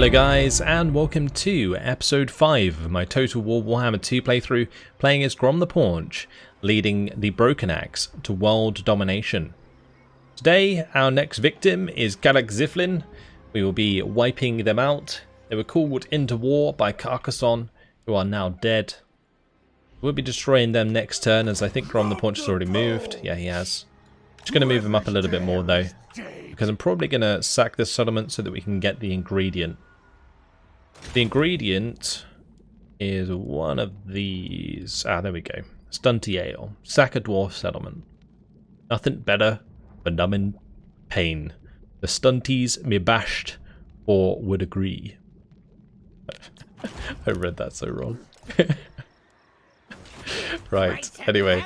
Hello guys, and welcome to episode 5 of my Total War Warhammer 2 playthrough, playing as Grom the Paunch, leading the Broken Axe to world domination. Today, our next victim is Galaxiflin. We will be wiping them out. They were called into war by Carcassonne, who are now dead. We'll be destroying them next turn, as I think Grom the Paunch has already moved. Yeah, he has. Just going to move him up a little bit more though, because I'm probably going to sack this settlement so that we can get the ingredient. The ingredient is one of these. Ah, there we go. Stunty Ale. Sack a dwarf settlement. Nothing better for numbing pain. The stunties me bashed or would agree. I read that so wrong. Right, anyway.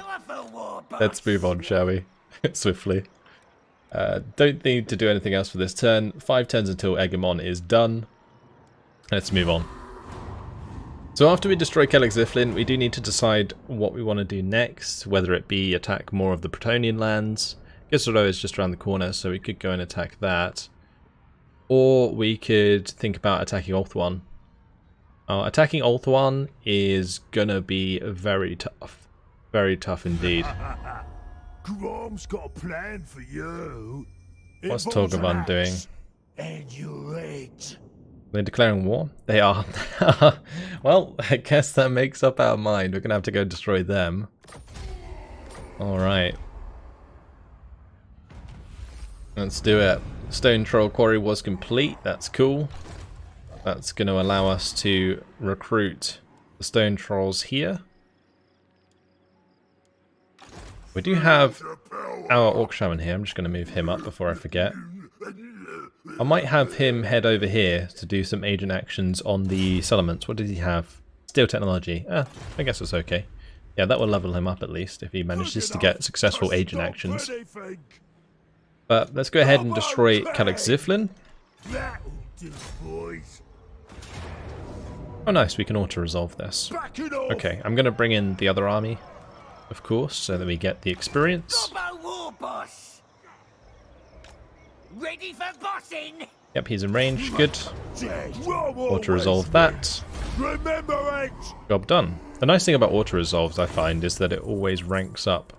Let's move on, shall we? Swiftly. Don't need to do anything else for this turn. 5 turns until Egamon is done. Let's move on. So after we destroy Galaxiflin, we do need to decide what we want to do next, whether it be attack more of the Bretonnian lands. Gisoro is just around the corner, so we could go and attack that. Or we could think about attacking Ulthuan. Attacking Ulthuan is gonna be very tough. Very tough indeed. Grom's got a plan for you. What's Togavan doing? And you're right. They're declaring war? They are. Well, I guess that makes up our mind. We're going to have to go destroy them. Alright. Let's do it. Stone Troll Quarry was complete. That's cool. That's going to allow us to recruit the Stone Trolls here. We do have our Orc Shaman here. I'm just going to move him up before I forget. I might have him head over here to do some agent actions on the settlements. What does he have? Steel technology. I guess it's okay. Yeah, that will level him up at least if he manages to get successful agent actions. But let's go ahead and destroy Galaxiflin. Oh nice, we can auto-resolve this. Okay, I'm going to bring in the other army, of course, so that we get the experience. Ready for bossing? Yep, he's in range. Good. Auto-resolve that. Remember it. Job done. The nice thing about auto-resolves, I find, is that it always ranks up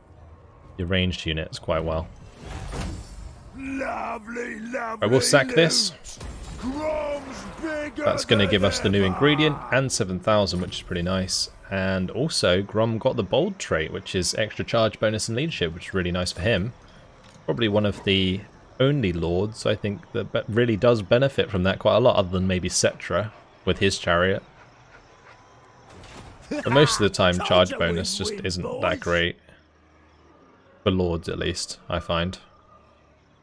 your ranged units quite well. Lovely. I will sack this. That's going to give us the new ingredient and 7,000, which is pretty nice. And also, Grom got the bold trait, which is extra charge bonus and leadership, which is really nice for him. Probably one of the only lords, I think, that really does benefit from that quite a lot, other than maybe Cetra with his chariot. But most of the time, charge bonus just isn't that great. For lords, at least, I find.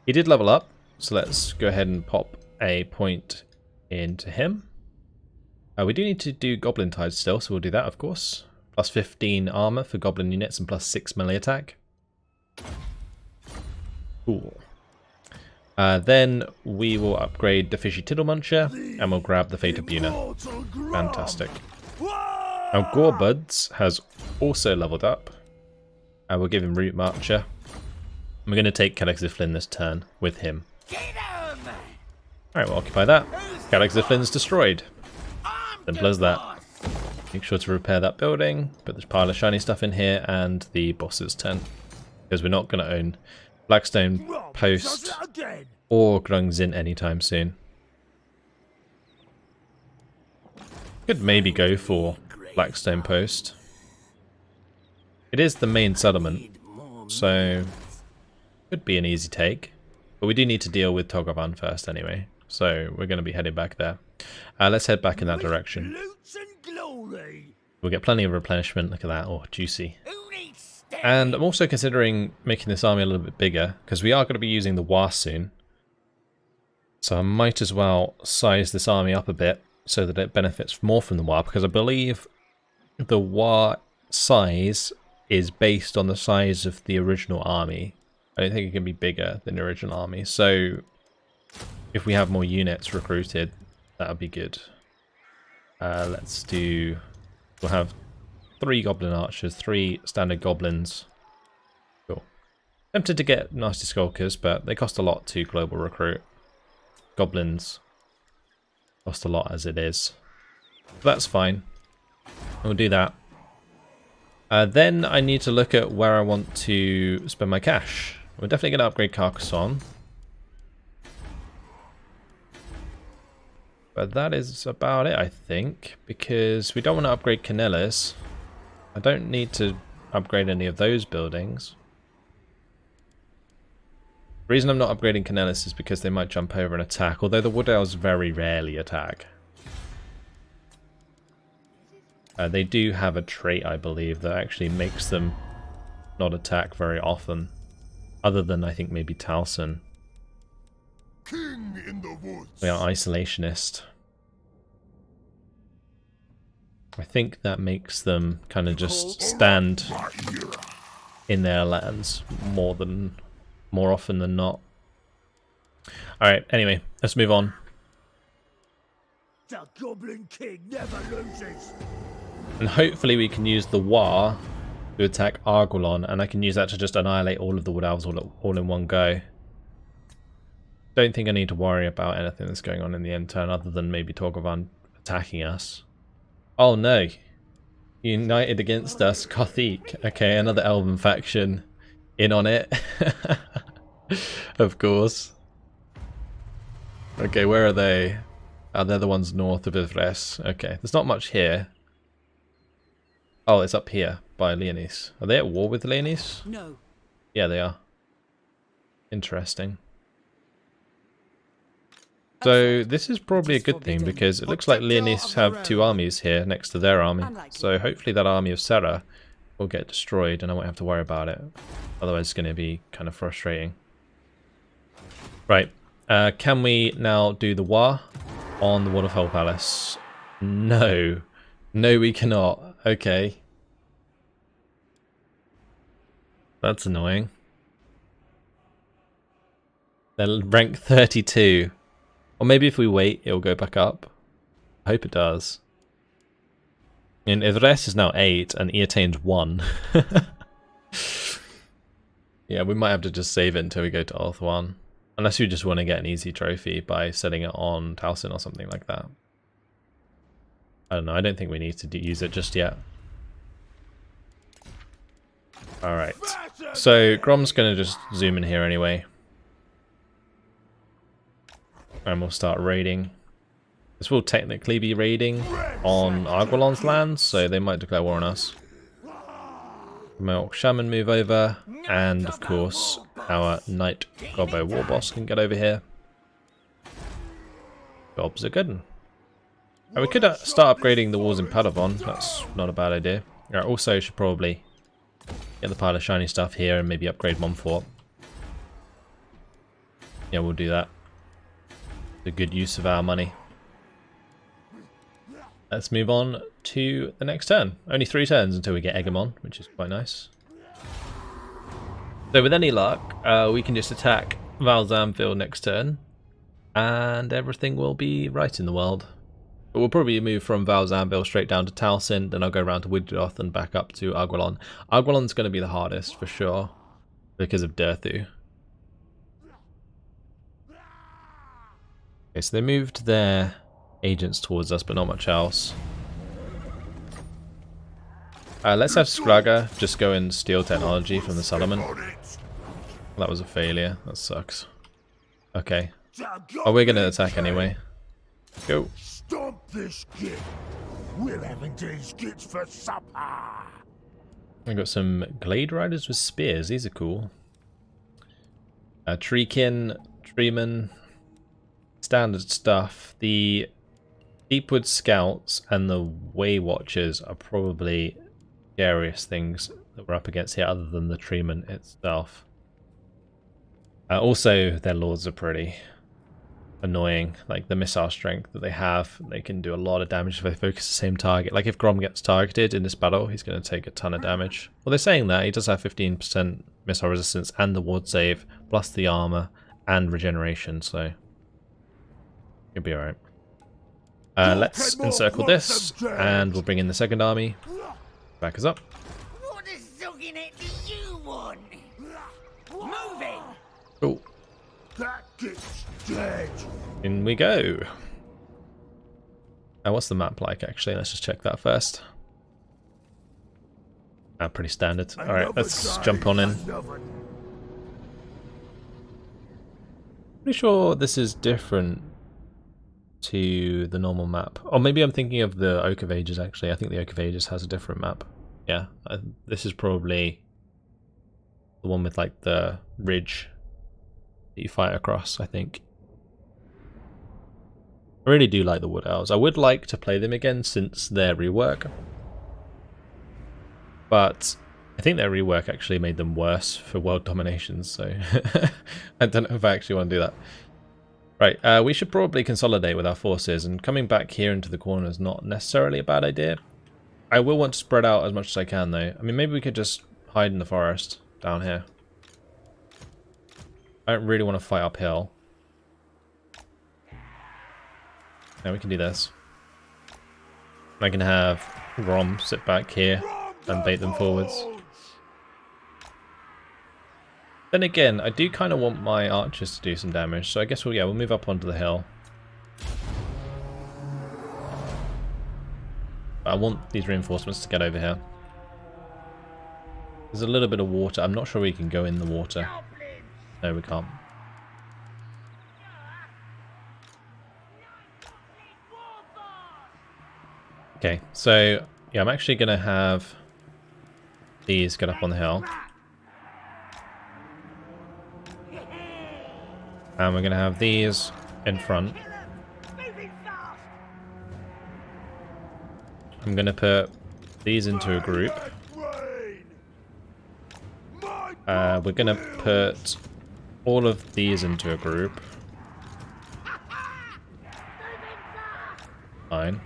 He did level up, so let's go ahead and pop a point into him. We do need to do Goblin Tide still, so we'll do that, of course. Plus 15 armor for Goblin units and plus 6 melee attack. Cool. Then we will upgrade the Fishy Tittle Muncher, and we'll grab the Fate of Buna. Fantastic. Now Gorbuds has also leveled up. We'll give him Root Marcher. We're going to take Galaxiflin this turn with him. Alright, we'll occupy that. Galaxiflin's destroyed. Simple as that. Make sure to repair that building, put this pile of shiny stuff in here, and the boss's tent. Because we're not going to own Blackstone Post or Grungzin anytime soon. Could maybe go for Blackstone Post. It is the main settlement, so could be an easy take. But we do need to deal with Togavan first anyway, so we're going to be heading back there. Let's head back in that direction. We'll get plenty of replenishment. Look at that. Oh, juicy. And I'm also considering making this army a little bit bigger, because we are going to be using the War soon. So I might as well size this army up a bit so that it benefits more from the War, because I believe the War size is based on the size of the original army. I don't think it can be bigger than the original army. So if we have more units recruited, that would be good. Let's do... We'll have 3 Goblin Archers, 3 standard Goblins. Cool. Tempted to get Nasty Skulkers, but they cost a lot to global recruit. Goblins Cost a lot as it is. But that's fine. We'll do that. Then I need to look at where I want to spend my cash. We're definitely going to upgrade Carcassonne. But that is about it, I think. Because we don't want to upgrade Canellis. I don't need to upgrade any of those buildings. The reason I'm not upgrading Canellis is because they might jump over and attack. Although the Wood Elves very rarely attack. They do have a trait, I believe, that actually makes them not attack very often. Other than, I think, maybe Talcin. King in the woods. They are isolationist. I think that makes them kind of just stand in their lands more often than not. Alright, anyway, let's move on. The Goblin King never loses. And hopefully we can use the War to attack Argolon, and I can use that to just annihilate all of the Wood Elves all in one go. Don't think I need to worry about anything that's going on in the end turn other than maybe Torgovan attacking us. Oh no. United against us, Kothic. Okay, another Elven faction in on it. Of course. Okay, where are they? Oh, they're the ones north of Ivres. Okay, there's not much here. Oh, it's up here by Leonis. Are they at war with Leonis? No. Yeah, they are. Interesting. So this is probably a good thing because it looks like Leonis have two armies here next to their army. So hopefully that army of Serra will get destroyed and I won't have to worry about it. Otherwise it's going to be kind of frustrating. Right. Can we now do the war on the Waterfall Palace? No. No, we cannot. Okay. That's annoying. They're rank 32. Or maybe if we wait, it'll go back up. I hope it does. And Ivres is now 8 and Eatane's 1. Yeah, we might have to just save it until we go to Oath 1. Unless you just want to get an easy trophy by setting it on Talcin or something like that. I don't know, I don't think we need to use it just yet. Alright, so Grom's going to just zoom in here anyway. And we'll start raiding. This will technically be raiding on Argolon's lands, so they might declare war on us. Milk Shaman move over, and of course our Knight Gobbo War Boss can get over here. Gobs are good. And we could start upgrading the walls in Paderborn, that's not a bad idea. Also should probably get the pile of shiny stuff here and maybe upgrade one fort. Yeah, we'll do that. A good use of our money. Let's move on to the next turn. Only 3 turns until we get Egamon, which is quite nice. So with any luck, we can just attack Valzamville next turn, and everything will be right in the world. But we'll probably move from Valzamville straight down to Talcin, then I'll go around to Woodroth and back up to Argolon. Argolon's going to be the hardest for sure, because of Durthu. Okay, so they moved their agents towards us, but not much else. Let's have Skraga just go and steal technology from the settlement. That was a failure. That sucks. Okay. Oh, we're going to attack anyway. Go. Stomp this kid. We're having these kids for supper. We've got some Glade Riders with spears. These are cool. Treekin, Treeman. Standard stuff. The Deepwood Scouts and the Way Watchers are probably the scariest things that we're up against here other than the Treeman itself. Also, their lords are pretty annoying. Like the missile strength that they have, they can do a lot of damage if they focus the same target. Like if Grom gets targeted in this battle, he's going to take a ton of damage. Well, they're saying that. He does have 15% missile resistance and the ward save, plus the armor and regeneration, so he'll be alright. Let's encircle this, and we'll bring in the second army. Back us up. What a sogginette do you want? Moving! That kid's dead. In we go. What's the map like, actually? Let's just check that first. Pretty standard. Alright, let's jump on in. Pretty sure this is different to the normal map. Or maybe I'm thinking of the Oak of Ages, actually. I think the Oak of Ages has a different map. Yeah, this is probably the one with like the ridge that you fight across, I think. I really do like the Wood Elves. I would like to play them again since their rework. But I think their rework actually made them worse for world domination, so I don't know if I actually want to do that. Right, we should probably consolidate with our forces, and coming back here into the corner is not necessarily a bad idea. I will want to spread out as much as I can, though. I mean, maybe we could just hide in the forest down here. I don't really want to fight uphill. Now we can do this. I can have Grom sit back here and bait them forwards. Then again, I do kind of want my archers to do some damage, so I guess we'll move up onto the hill. I want these reinforcements to get over here. There's a little bit of water. I'm not sure we can go in the water. No, we can't. Okay, so yeah, I'm actually going to have these get up on the hill. And we're going to have these in front. I'm going to put these into a group. We're going to put all of these into a group. Fine.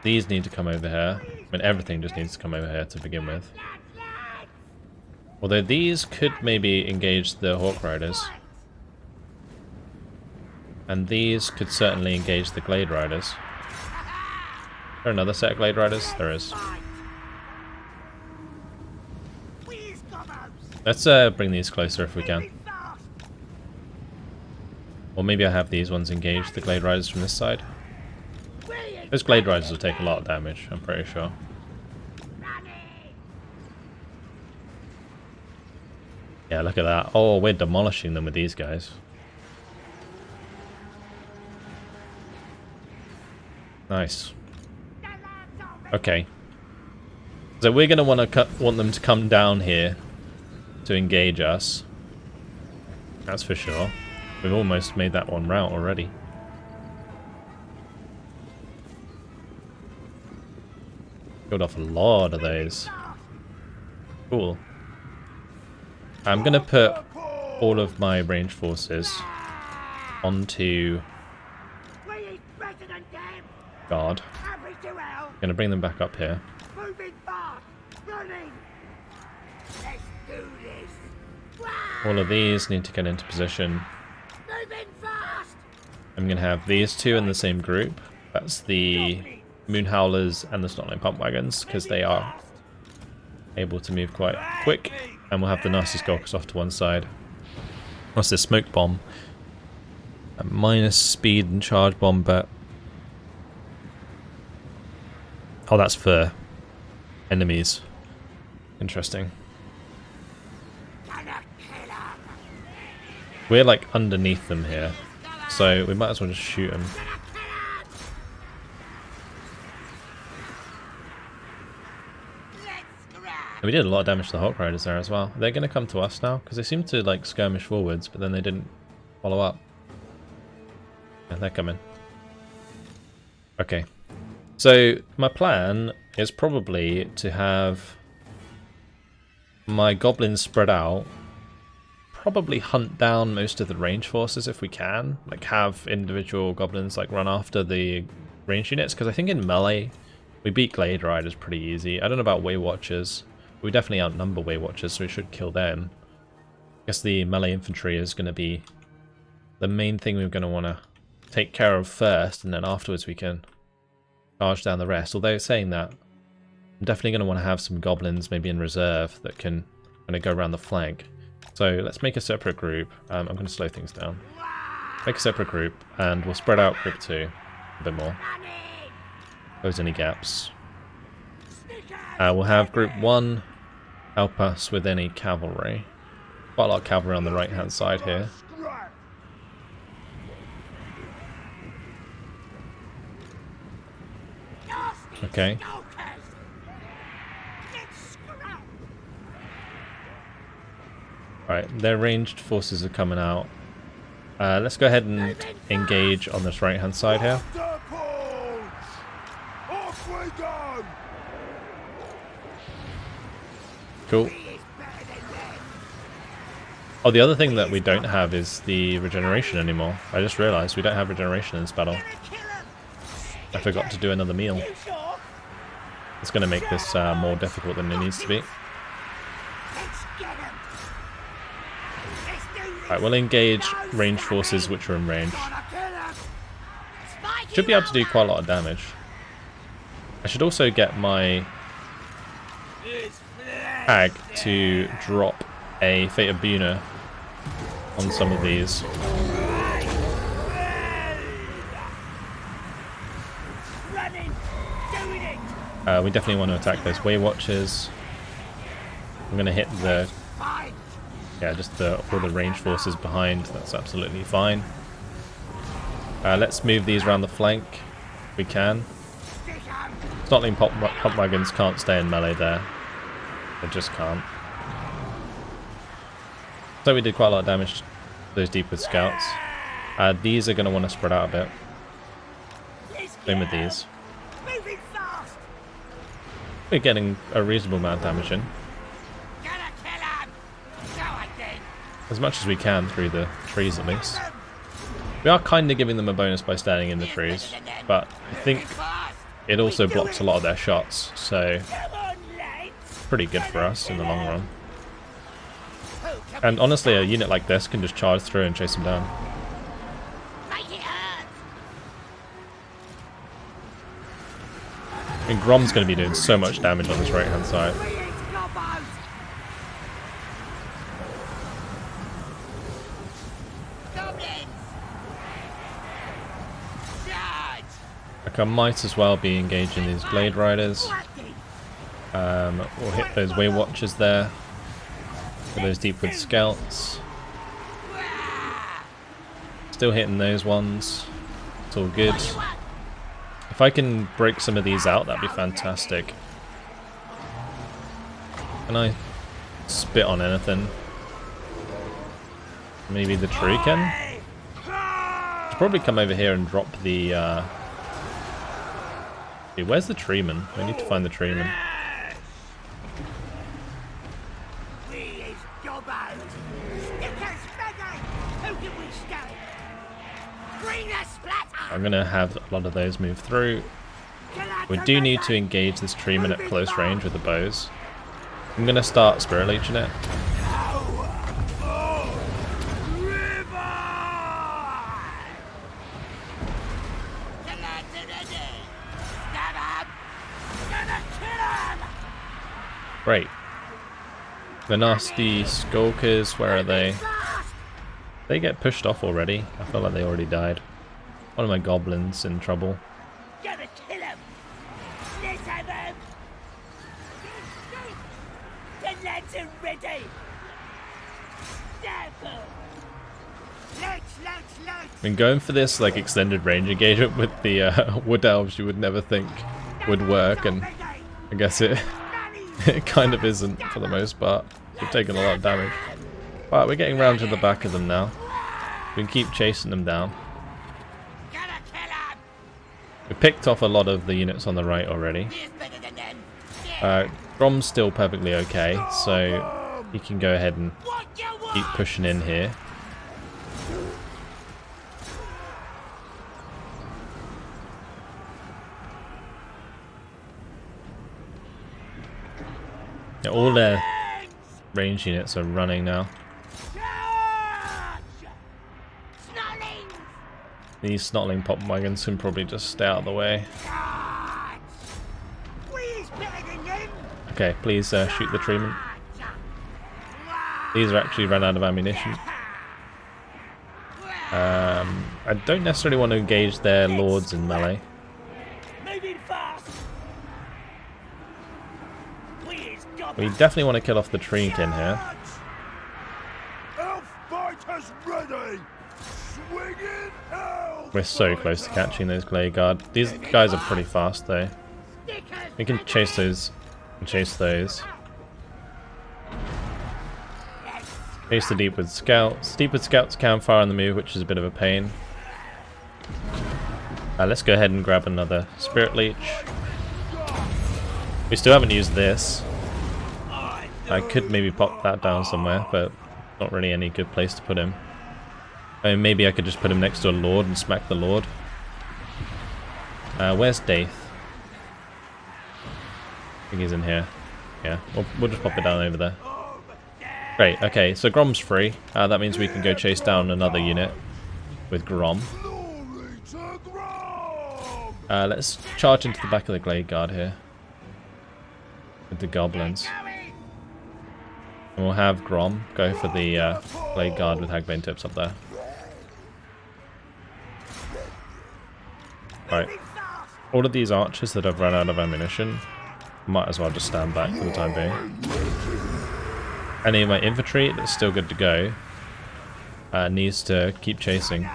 These need to come over here. I mean, everything just needs to come over here to begin with. Although these could maybe engage the Hawk Riders. And these could certainly engage the Glade Riders. Is there another set of Glade Riders? There is. Let's bring these closer if we can. Or maybe I have these ones engage the Glade Riders from this side. Those Glade Riders will take a lot of damage, I'm pretty sure. Yeah, look at that. Oh, we're demolishing them with these guys. Nice. Okay. So we're going to want them to come down here to engage us. That's for sure. We've almost made that one route already. Killed off a lot of those. Cool. I'm going to put all of my range forces onto guard. I'm going to bring them back up here. All of these need to get into position. I'm going to have these two in the same group. That's the Moon Howlers and the Snotline Pump Wagons, because they are able to move quite quick. And we'll have the Nasty Skulkers off to one side. What's this? Smoke Bomb. A minus speed and charge bomb, but... Oh, that's for enemies. Interesting. We're like underneath them here, so we might as well just shoot them. And we did a lot of damage to the Hawk Riders there as well. They're going to come to us now, because they seem to like skirmish forwards, but then they didn't follow up. Yeah, they're coming. Okay. So my plan is probably to have my goblins spread out, probably hunt down most of the range forces if we can, like have individual goblins like run after the range units, because I think in melee we beat Glade Riders pretty easy. I don't know about Way Watchers. We definitely outnumber Way Watchers, so we should kill them. I guess the melee infantry is going to be the main thing we're going to want to take care of first, and then afterwards we can charge down the rest. Although saying that, I'm definitely going to want to have some goblins maybe in reserve that can kind of go around the flank. So let's make a separate group. I'm going to slow things down. Make a separate group, and we'll spread out group 2 a bit more. close any gaps. We'll have Group 1 help us with any cavalry. Quite a lot of cavalry on the right hand side here. Okay. Right, their ranged forces are coming out. Let's go ahead and engage on this right hand side here. Cool. Oh, the other thing that we don't have is the regeneration anymore. I just realized we don't have regeneration in this battle. I forgot to do another meal. It's going to make this more difficult than it needs to be. Right, we'll engage ranged forces which are in range. Should be able to do quite a lot of damage. I should also get my hag to drop a Fate of Buna on some of these. We definitely want to attack those Way Watchers. I'm going to hit the... yeah, just all the range forces behind. That's absolutely fine. Let's move these around the flank if we can. Snotling pop wagons can't stay in melee there. They just can't. So we did quite a lot of damage to those deep with scouts. These are going to want to spread out a bit. Same with these. We're getting a reasonable amount of damage in. As much as we can through the trees at least. We are kind of giving them a bonus by standing in the trees, but I think it also blocks a lot of their shots, so pretty good for us in the long run. And honestly, a unit like this can just charge through and chase them down. I mean, Grom's going to be doing so much damage on this right hand side. Like, I might as well be engaging these Blade Riders. We'll hit those Way Watchers there. For those Deepwood Scouts. Still hitting those ones. It's all good. If I can break some of these out, that'd be fantastic. Can I spit on anything? Maybe the tree can? Should probably come over here and drop the... where's the treeman? I need to find the treeman. I'm going to have a lot of those move through. We do need to engage this treeman at close range with the bows. I'm going to start Spirit Leeching it. Great. The nasty Skulkers, where are they? They get pushed off already. I feel like they already died. One of my goblins in trouble. Gotta kill him. Let's have him. The lads are ready. I mean, going for this like extended range engagement with the Wood Elves, you would never think would work, and I guess it kind of isn't for the most part. We're taking a lot of damage, but we're getting round to the back of them now. We can keep chasing them down. We picked off a lot of the units on the right already. Grom's still perfectly okay, so he can go ahead and keep pushing in here. Yeah, all their range units are running now. These snotling pop wagons can probably just stay out of the way. Okay, please shoot the treatment. These are actually run out of ammunition. I don't necessarily want to engage their lords in melee. We definitely want to kill off the Treekin here. Elf fighters ready. Swinging elf. We're so close to catching those Glade Guard. These guys are pretty fast though. We can chase those and chase those. Chase the Deepwood Scouts. Deepwood Scouts can fire on the move, which is a bit of a pain. Let's go ahead and grab another Spirit Leech. We still haven't used this. I could maybe pop that down somewhere, but not really any good place to put him. I mean, maybe I could just put him next to a Lord and smack the Lord. Where's Daith? I think he's in here. Yeah, we'll just pop it down over there. Great, okay, so Grom's free. That means we can go chase down another unit with Grom. Let's charge into the back of the Glade Guard here. With the Goblins. And we'll have Grom go for the Glade Guard with Hagbane Tips up there. Right. All of these archers that have run out of ammunition, might as well just stand back for the time being. Any of my infantry that's still good to go needs to keep chasing.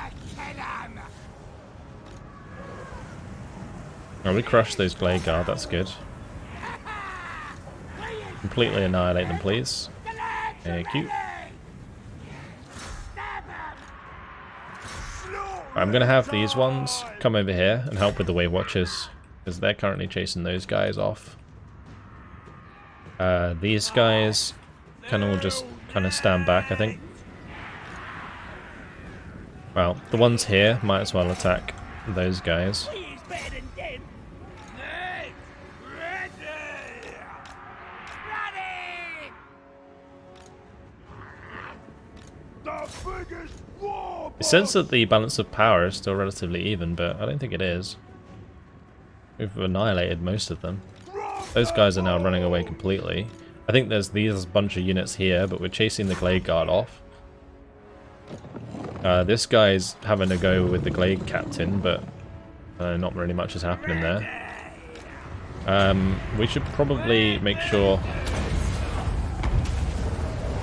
Oh, we crushed those Glade Guard, that's good. Completely annihilate them, please. Thank you. I'm going to have these ones come over here and help with the Wave Watchers, because they're currently chasing those guys off. These guys can all just kind of stand back, I think. Well, the ones here might as well attack those guys. It says that the balance of power is still relatively even, but I don't think it is. We've annihilated most of them. Those guys are now running away completely. I think there's these bunch of units here, but we're chasing the Glade Guard off. This guy's having to go with the Glade Captain, but not really much is happening there. We should probably make sure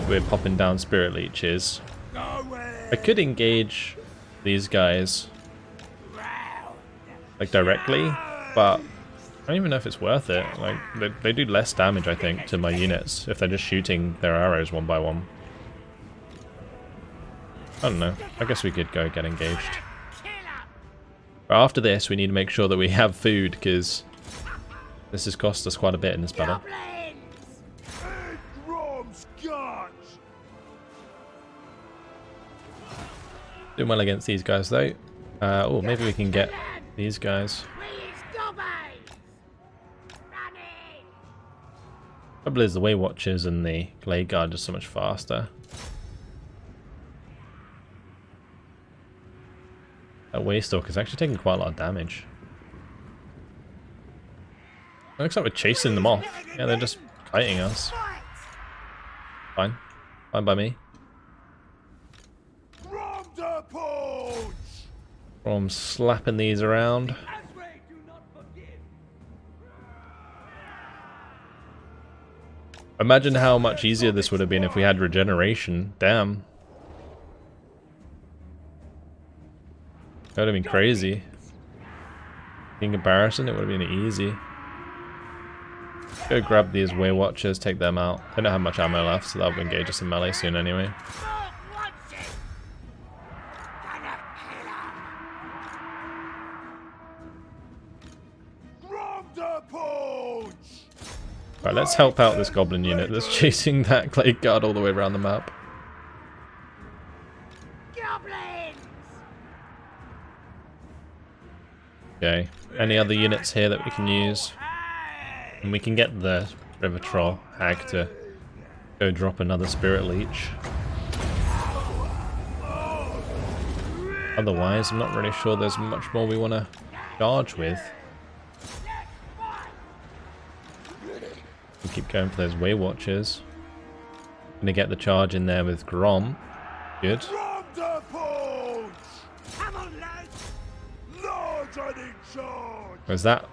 we're popping down Spirit Leeches. I could engage these guys like directly, but I don't even know if it's worth it. Like they do less damage, I think, to my units if they're just shooting their arrows one by one. I don't know. I guess we could go get engaged. But after this, we need to make sure that we have food, because this has cost us quite a bit in this battle. Doing well against these guys though. Oh, maybe we can get these guys. Trouble is the Way Watchers and the Glade Guard are so much faster. That Waystalker is actually taking quite a lot of damage. It looks like we're chasing them off. Yeah, they're just kiting us. Fine. Fine by me. Grom the Paunch. I'm slapping these around. Imagine how much easier this would have been if we had regeneration. Damn. That would have been crazy. In comparison, it would have been easy. Go grab these Way Watchers, take them out. They don't have much ammo left, so they'll engage us in melee soon anyway. Grom the Paunch. Right, let's help out this Goblin unit that's chasing that Glade Guard all the way around the map. Okay, any other units here that we can use? And we can get the River Troll Hag to go drop another Spirit Leech. Otherwise, I'm not really sure there's much more we want to charge with. We'll keep going for those Way Watchers. Gonna get the charge in there with Grom. Good. Grom the Paunch. Come on, lads. Lords are in charge. Was that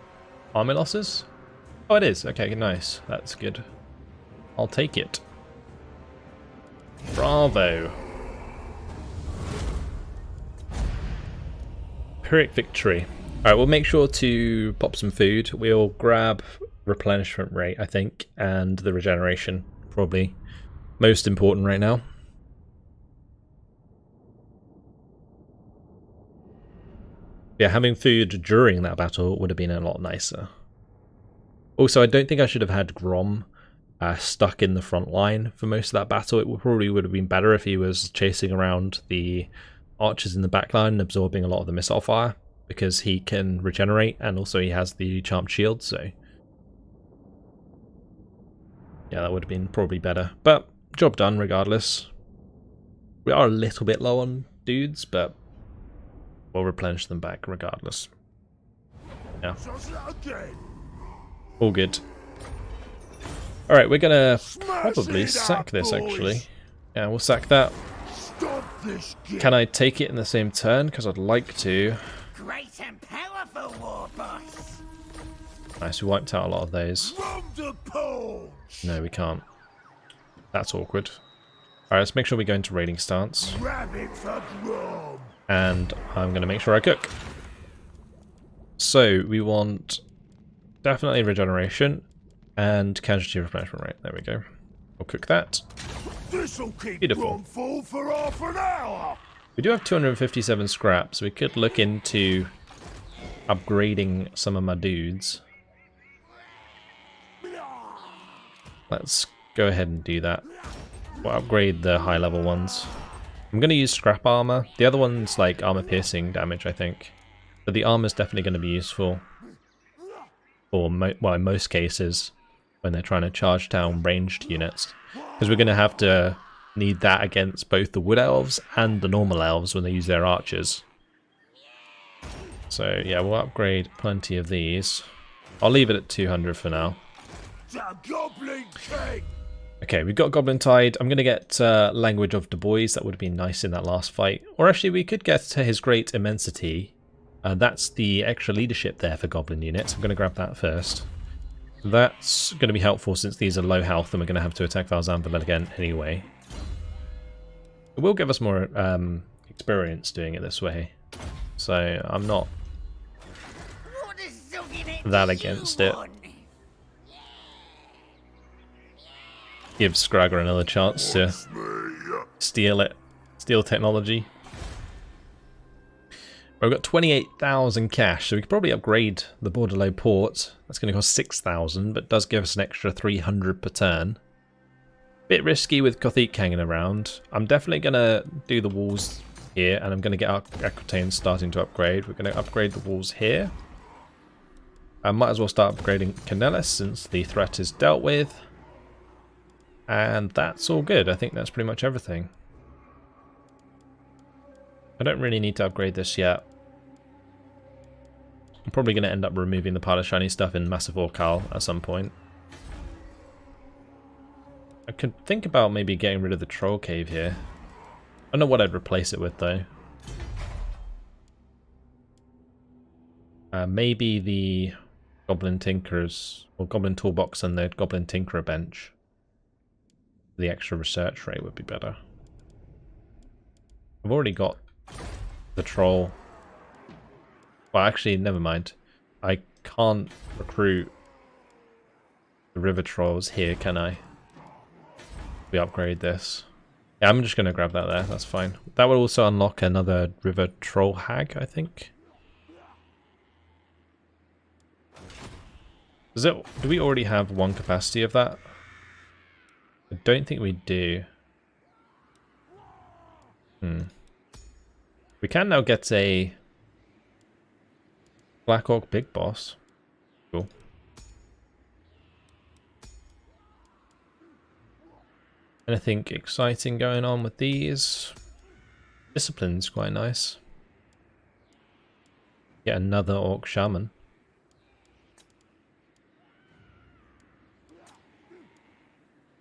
army losses? Oh, it is. Okay, nice. That's good. I'll take it. Bravo. Pyrrhic victory. Alright, we'll make sure to pop some food. We'll grab replenishment rate, I think, and the regeneration. Probably most important right now. Yeah, having food during that battle would have been a lot nicer. Also, I don't think I should have had Grom stuck in the front line for most of that battle. It probably would have been better if he was chasing around the archers in the back line and absorbing a lot of the missile fire, because he can regenerate and also he has the charmed shield, so yeah, that would have been probably better. But job done regardless. We are a little bit low on dudes, but we'll replenish them back regardless. Yeah. All good. Alright, we're gonna probably sack this actually. Yeah, we'll sack that. Can I take it in the same turn? Because I'd like to. Great and powerful, war boss. Nice, we wiped out a lot of those. Grom the Paunch. No, we can't. That's awkward. Alright, let's make sure we go into raiding stance. Grab it for Grom. And I'm going to make sure I cook. So, we want definitely regeneration and casualty replenishment rate. There we go. We'll cook that. This'll keep Beautiful. Grom full for half an hour. We do have 257 scrap, so we could look into upgrading some of my dudes. Let's go ahead and do that. We'll upgrade the high level ones. I'm going to use scrap armor. The other one's like armor piercing damage, I think. But the armor's definitely going to be useful for, well, in most cases, when they're trying to charge down ranged units. Because we're going to have to need that against both the wood elves and the normal elves when they use their archers. So yeah, we'll upgrade plenty of these. I'll leave it at 200 for now. The Goblin King. Okay, we've got Goblin Tide. I'm going to get Language of Du Bois. That would have been nice in that last fight. Or actually, we could get to his Great Immensity. That's the extra leadership there for Goblin units. I'm going to grab that first. That's going to be helpful since these are low health and we're going to have to attack Valzambavel again anyway. It will give us more experience doing it this way. So I'm not that against it. Give Scragger another chance to steal it. Steal technology. We've got 28,000 cash, so we could probably upgrade the Bordelot port. That's going to cost 6,000, but does give us an extra 300 per turn. Bit risky with Kothic hanging around. I'm definitely going to do the walls here, and I'm going to get our Aquitaine starting to upgrade. We're going to upgrade the walls here. I might as well start upgrading Canellis since the threat is dealt with. And that's all good. I think that's pretty much everything. I don't really need to upgrade this yet. I'm probably going to end up removing the pile of shiny stuff in Massive Orcal at some point. I could think about maybe getting rid of the Troll Cave here. I don't know what I'd replace it with though. Maybe the Goblin Tinkerers, or Goblin Toolbox and the Goblin Tinkerer bench. The extra research rate would be better. I've already got the troll. Well, actually, never mind. I can't recruit the river trolls here, can I? We upgrade this. Yeah, I'm just going to grab that there. That's fine. That will also unlock another river troll hag, I think. Do we already have one capacity of that? I don't think we do. We can now get a Black Orc Big Boss. Cool. Anything exciting going on with these? Discipline's quite nice. Get another Orc Shaman.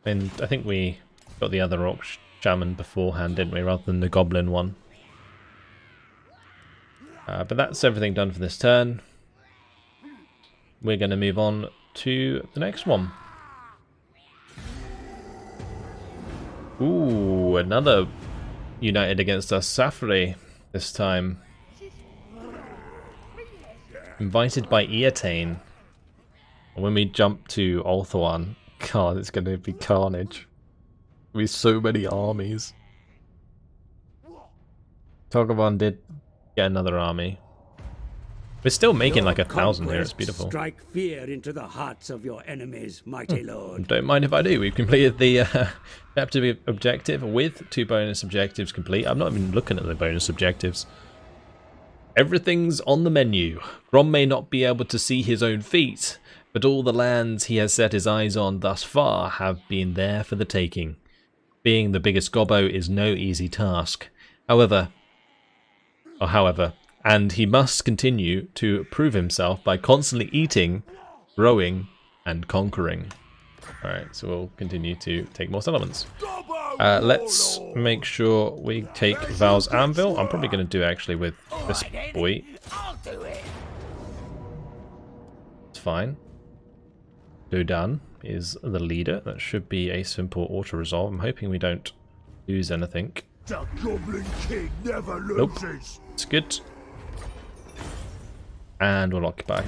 And I think we got the other Orc Shaman beforehand, didn't we, rather than the Goblin one. But that's everything done for this turn. We're going to move on to the next one. Ooh, another united against us. Safari this time. Invited by Eatane. When we jump to Ulthuan, God, it's going to be carnage. There'll be so many armies. Togovan did get another army. We're still making like 1,000 here, it's beautiful. Strike fear into the hearts of your enemies, mighty lord. Don't mind if I do. We've completed the adaptive objective with 2 bonus objectives complete. I'm not even looking at the bonus objectives. Everything's on the menu. Grom may not be able to see his own feet, but all the lands he has set his eyes on thus far have been there for the taking. Being the biggest gobbo is no easy task. However, and he must continue to prove himself by constantly eating, growing, and conquering. Alright, so we'll continue to take more settlements. Let's make sure we take Val's Anvil. I'm probably going to do it actually with this boy. I'll do it. It's fine. Dodan is the leader. That should be a simple auto-resolve. I'm hoping we don't lose anything. The Goblin King never Nope. loses. It's good. And we'll occupy.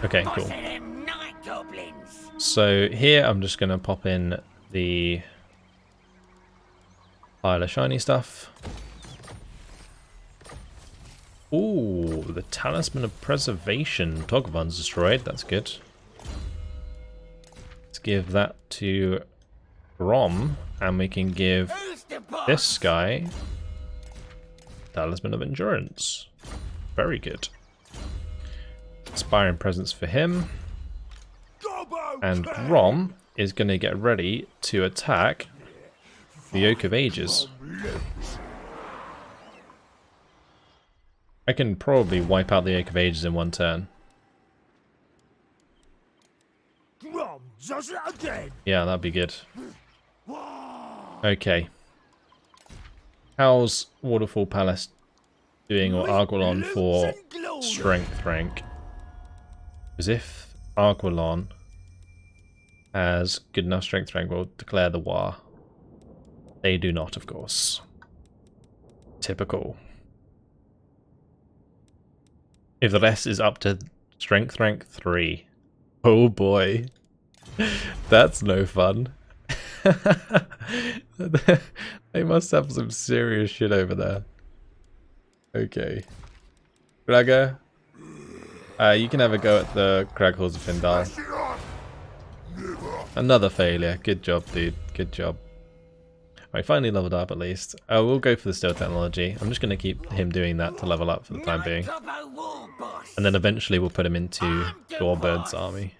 Okay, cool. Boss of them night goblins. So here I'm just going to pop in the pile of shiny stuff. Ooh, the Talisman of Preservation. Togvan's destroyed, that's good. Let's give that to Grom, and we can give Who's the boss? this guy Talisman of Endurance. Very good. Inspiring Presence for him. Gobbo And King! Grom is going to get ready to attack the Oak of Ages. I can probably wipe out the Oak of Ages in one turn. Grom does it again. Yeah, that'd be good. Okay. How's Waterfall Palace doing, or Arguelon for strength rank? Because if Arguelon has good enough strength rank, we'll declare the war. They do not, of course. Typical. If the rest is up to strength rank 3. Oh boy. That's no fun. They must have some serious shit over there. Okay. Gregor, you can have a go at the Crag Halls of Findal. Another failure. Good job, dude. Good job. Alright, finally leveled up at least. We'll go for the Steel Technology. I'm just going to keep him doing that to level up for the time being. Gobbo war boss. And then eventually we'll put him into Gorebird's army.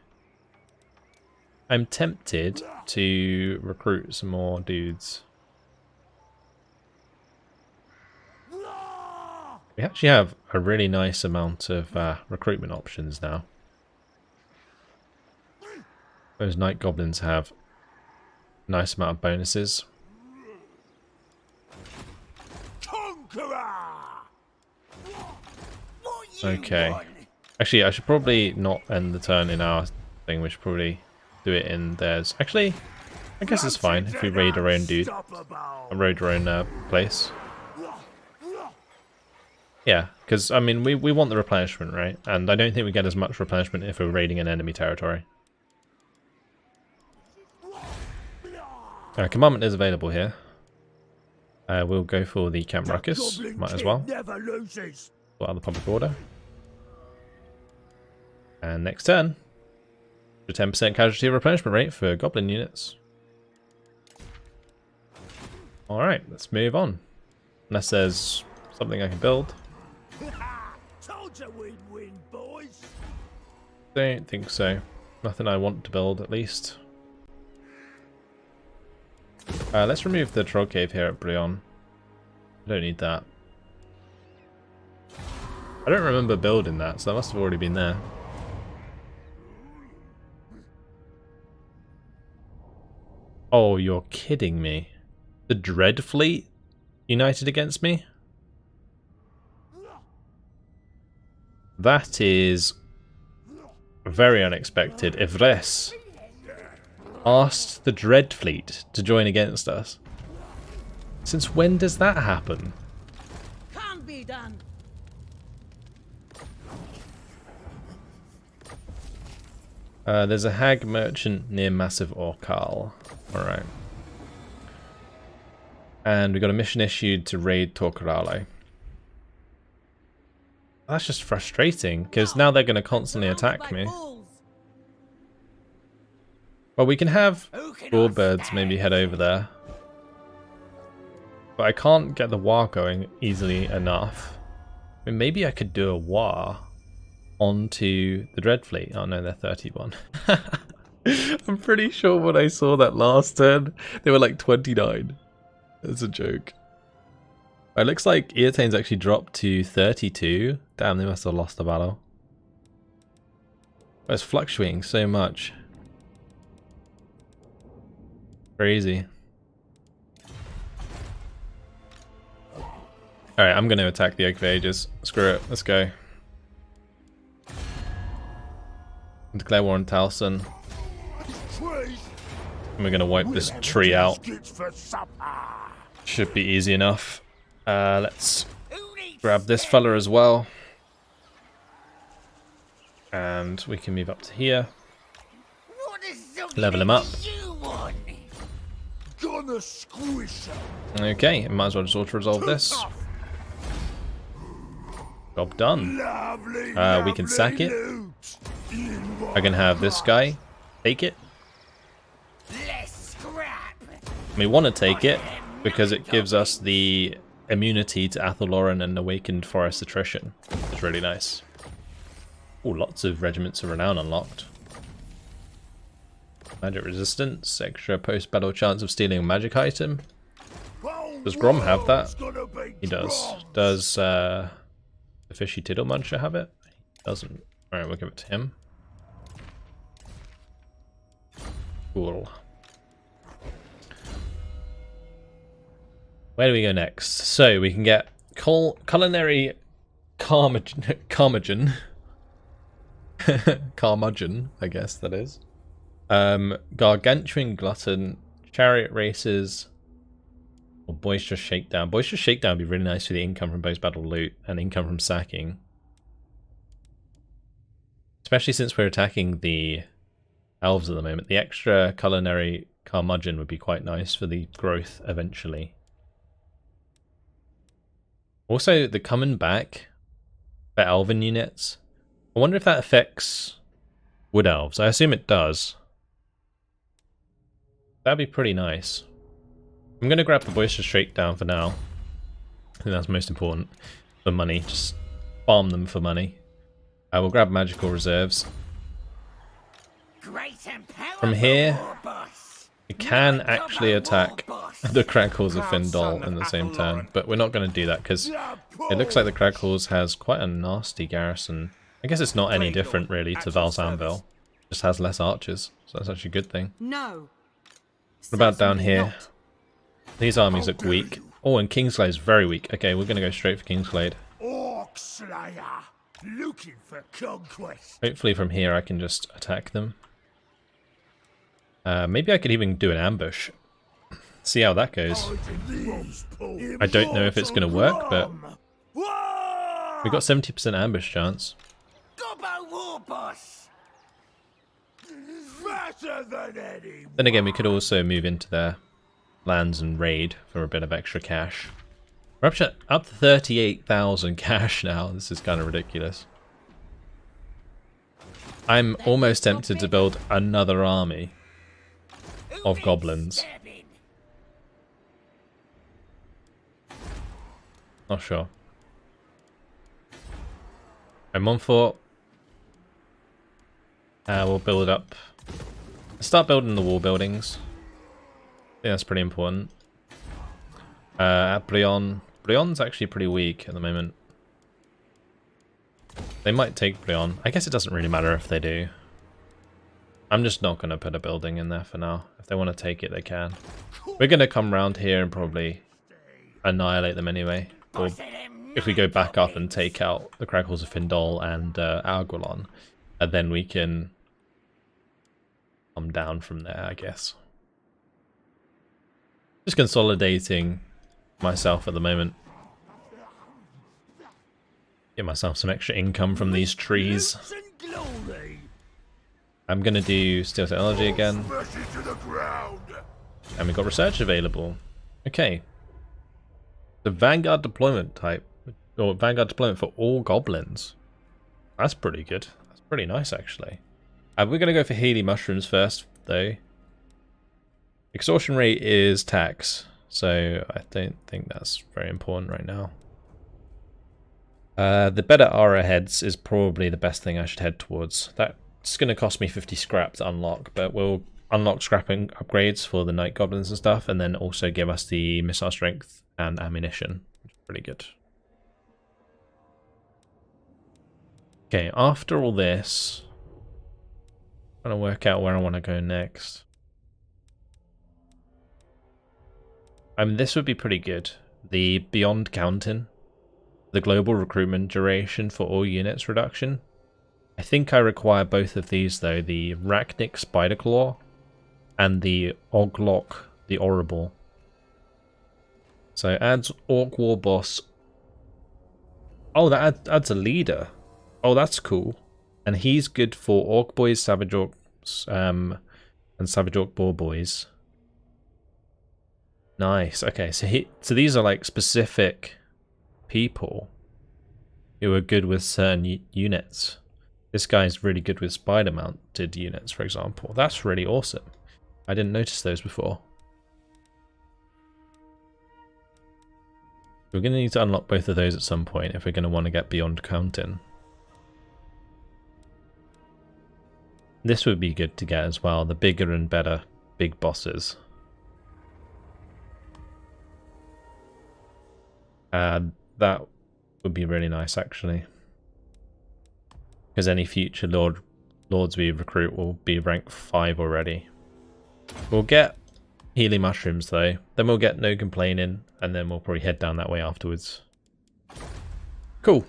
I'm tempted to recruit some more dudes. We actually have a really nice amount of recruitment options now. Those Night Goblins have a nice amount of bonuses. Conqueror! What you Okay. want? Actually, I should probably not end the turn in our thing. We should probably do it in theirs. Actually, I guess it's fine if we raid our own dude. Raid our own place. Yeah, because, I mean, we want the replenishment, right? And I don't think we get as much replenishment if we're raiding an enemy territory. Commandment is available here. We'll go for the Camp Ruckus. Might as well. Never loses. Sort out the public order. And next turn, a 10% casualty replenishment rate for Goblin units. Alright, let's move on. Unless there's something I can build. Told you we'd win, boys. Don't think so. Nothing I want to build, at least. Let's remove the Troll Cave here at Brion. I don't need that. I don't remember building that, so that must have already been there. Oh, you're kidding me. The Dread Fleet united against me? That is very unexpected. Ivres. asked the Dread Fleet to join against us. Since when does that happen? Can't be done. There's a hag merchant near Massive Orcal. Alright. And we got a mission issued to raid Torquerale. That's just frustrating, because now they're going to constantly attack me. Well, we can have Warbirds maybe head over there. But I can't get the war going easily enough. I mean, maybe I could do a war onto the Dread Fleet. Oh no, they're 31. I'm pretty sure when I saw that last turn, they were like 29. That's a joke. It looks like Eatane's actually dropped to 32. Damn, they must have lost the battle. But it's fluctuating so much. Crazy. Alright, I'm going to attack the Oak of Ages. Screw it, let's go. Declare war on Talson. And we're going to wipe this tree out. Should be easy enough. Let's grab this fella as well. And we can move up to here. Level him up. Okay, might as well just auto-resolve this. Job done. We can sack it. I can have this guy take it. We want to take it because it gives us the immunity to Athaloran and Awakened Forest Attrition. It's really nice. Oh, lots of Regiments of Renown unlocked. Magic resistance, extra post-battle chance of stealing a magic item. Does Grom have that? He does. Does the Fishy Tiddle Muncher have it? He doesn't. Alright, we'll give it to him. Cool. Where do we go next? So we can get culinary Carmagen. Carmagen, I guess that is. Gargantuan Glutton, Chariot Races, or Boisterous Shakedown. Boisterous Shakedown would be really nice for the income from post-battle loot and income from sacking. Especially since we're attacking the elves at the moment. The extra culinary Carmudgeon would be quite nice for the growth eventually. Also, the coming back for elven units. I wonder if that affects wood elves. I assume it does. That'd be pretty nice. I'm going to grab the Boisterous Shakedown for now. I think that's most important for money. Just farm them for money. I will grab magical reserves. From here, we can actually attack the Crackles of Findol in the same turn, but we're not going to do that because it looks like the Crackles has quite a nasty garrison. I guess it's not any different really to Val's Anvil. It just has less archers, so that's actually a good thing. No. What about down here? These armies look weak. Oh, and Kingsglade is very weak. Okay, we're going to go straight for Kingsglade. Orc Slayer, looking for conquest. Hopefully from here I can just attack them. Maybe I could even do an ambush. See how that goes. I don't know if it's going to work, but we got 70% ambush chance. Then again, we could also move into their lands and raid for a bit of extra cash. We're up to 38,000 cash now. This is kind of ridiculous. I'm almost tempted to build another army of goblins. Not sure. And Montfort. We'll build up. Start building the wall buildings. I think that's pretty important. At Brion. Brion's actually pretty weak at the moment. They might take Brion. I guess it doesn't really matter if they do. I'm just not going to put a building in there for now. If they want to take it, they can. We're going to come round here and probably annihilate them anyway. Or if we go back up and take out the Crackles of Findol and Arguelon, and then we can come down from there, I guess. Just consolidating myself at the moment. Get myself some extra income from these trees. I'm gonna do steel technology again. Smash it to the ground. And we've got research available. Okay. The Vanguard deployment type, or Vanguard deployment for all goblins. That's pretty good. That's pretty nice, actually. We're going to go for Healy mushrooms first, though. Extortion rate is tax, so I don't think that's very important right now. The better aura heads is probably the best thing I should head towards. That's going to cost me 50 scrap to unlock, but we'll unlock scrapping upgrades for the night goblins and stuff, and then also give us the missile strength and ammunition, which is pretty good. Okay, after all this, I'm trying to work out where I want to go next. I mean, this would be pretty good. The Beyond Counting, the global recruitment duration for all units reduction. I think I require both of these though, the Rachnic Spiderclaw and the Oglok the Horrible. So adds Orc War Boss. Oh, that adds a leader. Oh, that's cool. And he's good for Orc Boys, Savage Orcs, and Savage Orc Boar Boys. Nice. Okay, so these are like specific people who are good with certain units. This guy's really good with spider mounted units, for example. That's really awesome. I didn't notice those before. We're going to need to unlock both of those at some point if we're going to want to get Beyond Counting. This would be good to get as well, the bigger and better big bosses. That would be really nice, actually. Because any future lords we recruit will be rank 5 already. We'll get Healy mushrooms though, then we'll get No Complaining, and then we'll probably head down that way afterwards. Cool.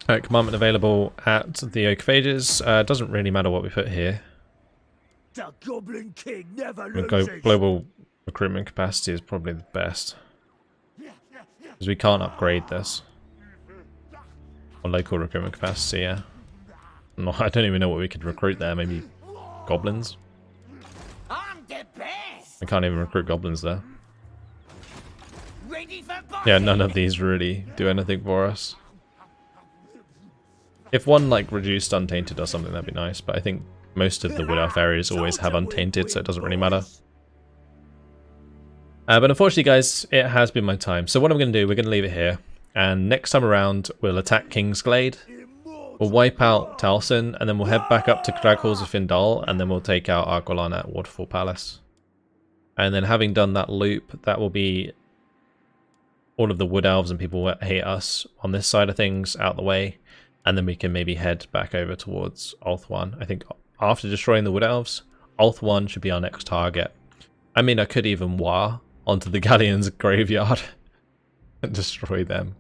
Alright, commandment available at the Oak of Ages. Doesn't really matter what we put here. The Goblin King never Global recruitment capacity is probably the best. Because we can't upgrade this. Or local recruitment capacity, yeah. No, I don't even know what we could recruit there. Maybe goblins? I'm the best. I can't even recruit goblins there. Ready for Yeah, none of these really do anything for us. If one like reduced Untainted or something, that'd be nice. But I think most of the Wood Elf areas always have Untainted, so it doesn't really matter. But unfortunately, guys, it has been my time. So what I'm going to do, we're going to leave it here. And next time around, we'll attack Kingsglade. We'll wipe out Talson, and then we'll head back up to Craghalls of Findal, and then we'll take out Argolon at Waterfall Palace. And then having done that loop, that will be all of the Wood Elves and people who hate us on this side of things out the way. And then we can maybe head back over towards Ulthuan. I think after destroying the Wood Elves, Ulthuan should be our next target. I mean, I could even War onto the Galleon's graveyard and destroy them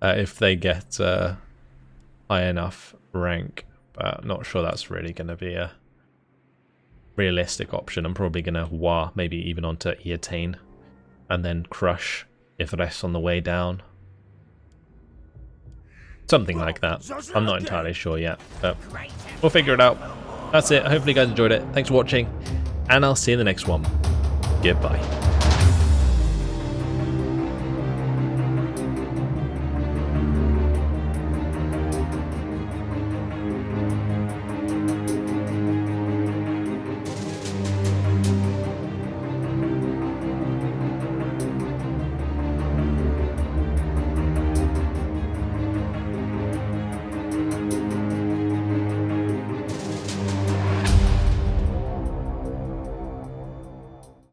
if they get high enough rank, but not sure that's really going to be a realistic option. I'm probably going to War maybe even onto Eatane and then crush Ivres on the way down. Something like that. I'm not entirely sure yet, but we'll figure it out. That's it. Hopefully you guys enjoyed it. Thanks for watching, and I'll see you in the next one. Goodbye.